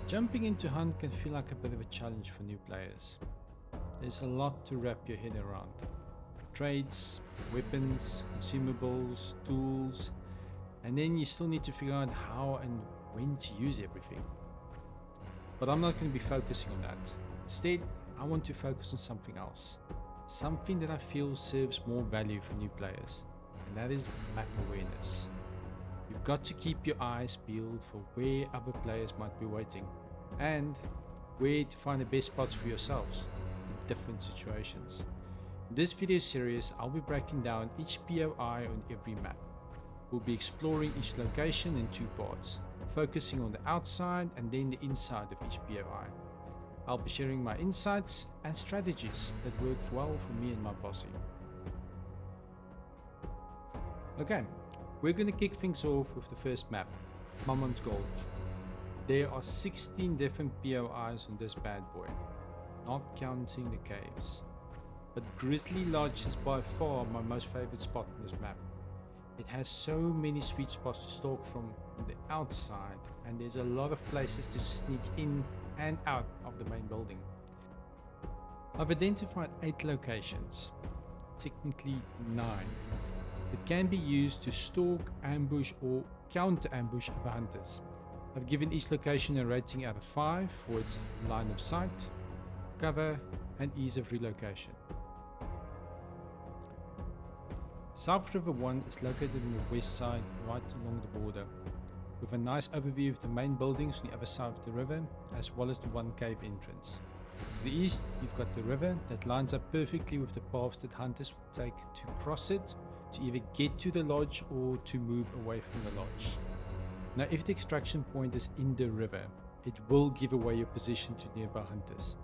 Jumping into hunt can feel like a bit of a challenge for new players. There's a lot to wrap your head around. Trades, weapons, consumables, tools, and then you still need to figure out how and when to use everything. But I'm not going to be focusing on that. Instead, I want to focus on something else. Something that I feel serves more value for new players, and that is map awareness. You've got to keep your eyes peeled for where other players might be waiting, and where to find the best spots for yourselves in different situations. In this video series, I'll be breaking down each POI on every map. We'll be exploring each location in two parts, focusing on the outside and then the inside of each POI. I'll be sharing my insights and strategies that work well for me and my posse. Okay, we're going to kick things off with the first map, Mummon's Gulch. There are 16 different POIs on this bad boy, not counting the caves. But Grizzly Lodge is by far my most favorite spot on this map. It has so many sweet spots to stalk from the outside, and there's a lot of places to sneak in and out of the main building. I've identified 8 locations, technically 9, that can be used to stalk, ambush or counter ambush other hunters. I've given each location a rating out of 5 for its line of sight, cover and ease of relocation. South River 1 is located on the west side right along the border, with a nice overview of the main buildings on the other side of the river, as well as the one cave entrance. To the east, you've got the river that lines up perfectly with the paths that hunters will take to cross it, to either get to the lodge or to move away from the lodge. Now, if the extraction point is in the river, it will give away your position to nearby hunters.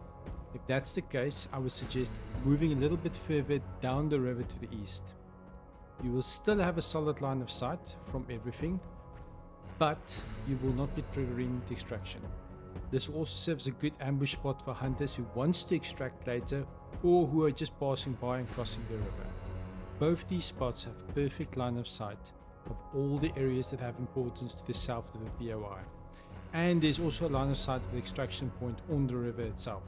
If that's the case, I would suggest moving a little bit further down the river to the east. You will still have a solid line of sight from everything, but you will not be triggering the extraction. This also serves a good ambush spot for hunters who wants to extract later or who are just passing by and crossing the river. Both these spots have perfect line of sight of all the areas that have importance to the south of the POI, and there's also a line of sight of the extraction point on the river itself.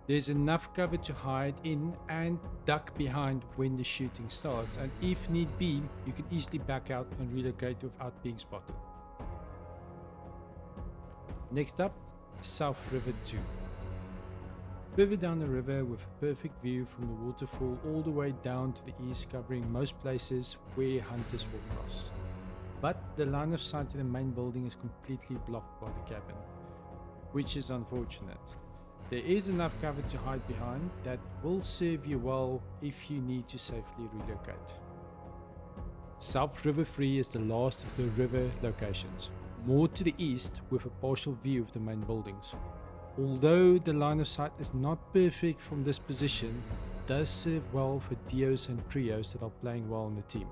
There's enough cover to hide in and duck behind when the shooting starts, and if need be, you can easily back out and relocate without being spotted. Next up, South River 2. Further down the river with a perfect view from the waterfall all the way down to the east, covering most places where hunters will cross. But the line of sight to the main building is completely blocked by the cabin, which is unfortunate. There is enough cover to hide behind that will serve you well if you need to safely relocate. South River 3 is the last of the river locations, more to the east with a partial view of the main buildings. Although the line of sight is not perfect from this position, it does serve well for duos and trios that are playing well on the team.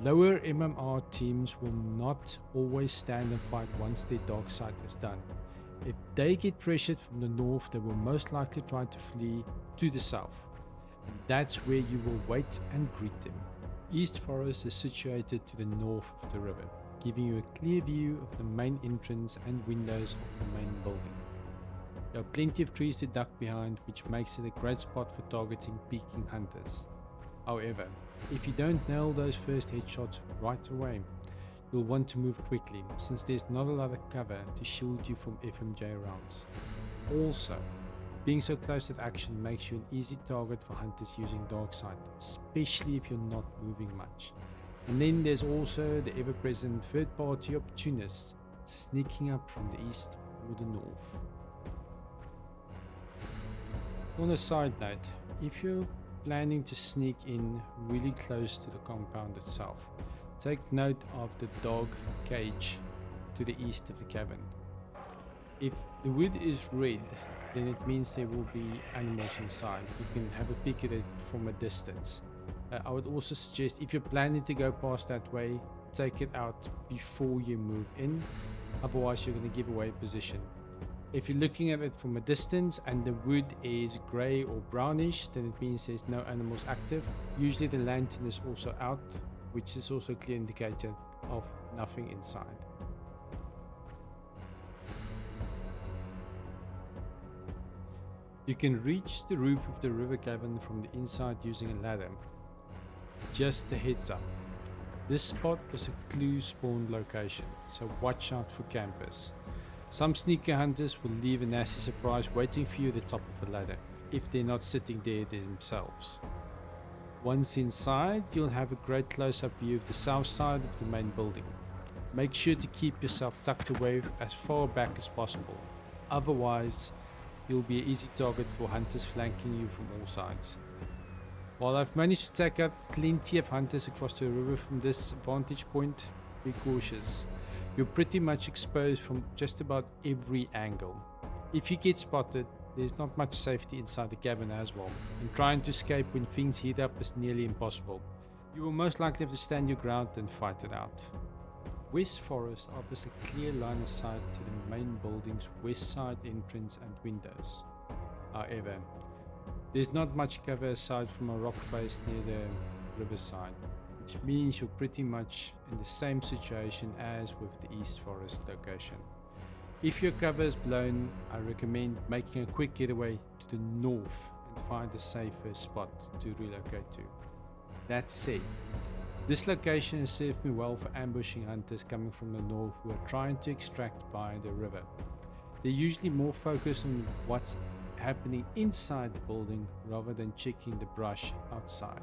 Lower MMR teams will not always stand and fight once their dark sight is done. If they get pressured from the north, they will most likely try to flee to the south, and that's where you will wait and greet them. East Forest is situated to the north of the river, giving you a clear view of the main entrance and windows of the main building. There are plenty of trees to duck behind, which makes it a great spot for targeting peeking hunters. However, if you don't nail those first headshots right away, you'll want to move quickly, since there's not a lot of cover to shield you from FMJ rounds. Also, being so close to action makes you an easy target for hunters using dark sight, especially if you're not moving much. And then there's also the ever-present third-party opportunists sneaking up from the east or the north. On a side note, if you're planning to sneak in really close to the compound itself, take note of the dog cage to the east of the cabin. If the wood is red, then it means there will be animals inside. You can have a peek at it from a distance. I would also suggest, if you're planning to go past that way, take it out before you move in, otherwise you're going to give away position. If you're looking at it from a distance and the wood is grey or brownish, then it means there's no animals active. Usually the lantern is also out, which is also a clear indicator of nothing inside. You can reach the roof of the river cavern from the inside using a ladder. Just a heads up, this spot was a clue spawn location, so watch out for campers. Some sneaker hunters will leave a nasty surprise waiting for you at the top of the ladder, if they're not sitting there themselves. Once inside, you'll have a great close-up view of the south side of the main building. Make sure to keep yourself tucked away as far back as possible, otherwise you'll be an easy target for hunters flanking you from all sides. While I've managed to take out plenty of hunters across the river from this vantage point, be cautious. You're pretty much exposed from just about every angle. If you get spotted, there's not much safety inside the cabin as well, and trying to escape when things heat up is nearly impossible. You will most likely have to stand your ground and fight it out. West Forest offers a clear line of sight to the main building's west side entrance and windows. However, there's not much cover aside from a rock face near the riverside, which means you're pretty much in the same situation as with the East Forest location. If your cover is blown, I recommend making a quick getaway to the north and find a safer spot to relocate to. That said, this location has served me well for ambushing hunters coming from the north who are trying to extract by the river. They're usually more focused on what's happening inside the building rather than checking the brush outside.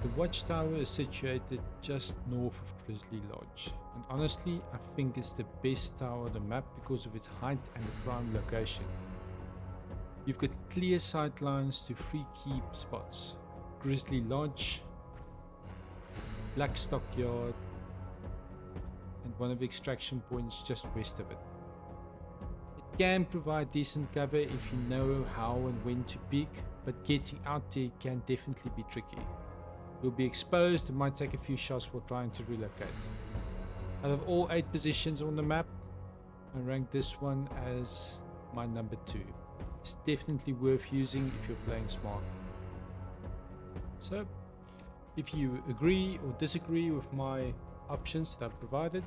The watchtower is situated just north of Grizzly Lodge, and honestly I think it's the best tower on the map because of its height and the prime location. You've got clear sight lines to 3 key spots: Grizzly Lodge, Black Stockyard, and one of the extraction points just west of it. It can provide decent cover if you know how and when to peek, but getting out there can definitely be tricky. You'll be exposed and might take a few shots while trying to relocate. Out of all 8 positions on the map, I rank this one as my number 2. It's definitely worth using if you're playing smart. So, if you agree or disagree with my options that I've provided,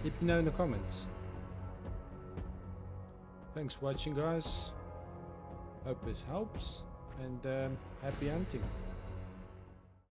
let me know in the comments. Thanks for watching, guys. Hope this helps, and happy hunting.